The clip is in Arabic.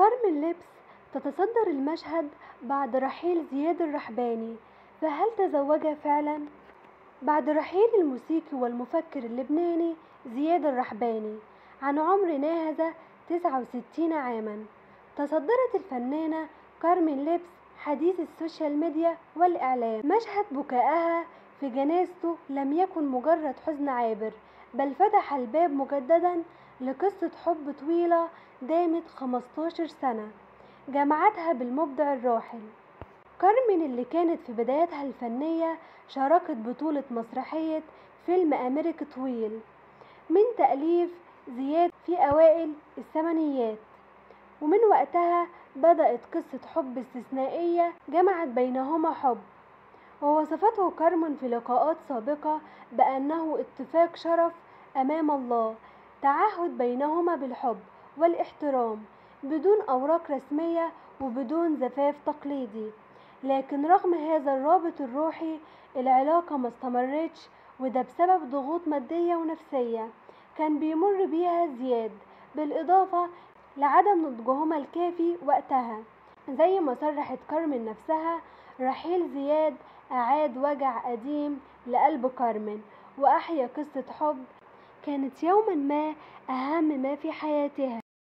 كارمن لبس تتصدر المشهد بعد رحيل زياد الرحباني، فهل تزوجا فعلا؟ بعد رحيل الموسيقي والمفكر اللبناني زياد الرحباني عن عمر ناهز 69 عاما، تصدرت الفنانة كارمن لبس حديث السوشيال ميديا والإعلام. مشهد بكائها في جنازته لم يكن مجرد حزن عابر، بل فتح الباب مجددا لقصة حب طويلة دامت 15 سنة جمعتها بالمبدع الراحل. كارمن اللي كانت في بداياتها الفنية شاركت بطولة مسرحية فيلم أمريكي طويل من تأليف زياد في أوائل الثمانينات، ومن وقتها بدأت قصة حب استثنائية جمعت بينهما حب. ووصفته كارمن في لقاءات سابقة بأنه اتفاق شرف أمام الله، تعهد بينهما بالحب والاحترام بدون أوراق رسمية وبدون زفاف تقليدي. لكن رغم هذا الرابط الروحي العلاقة ما استمرتش، وده بسبب ضغوط مادية ونفسية كان بيمر بيها زياد، بالإضافة لعدم نضجهما الكافي وقتها. زي ما صرحت كارمن نفسها، رحيل زياد أعاد وجع قديم لقلب كارمن، وأحيا قصة حب كانت يوما ما أهم ما في حياتها.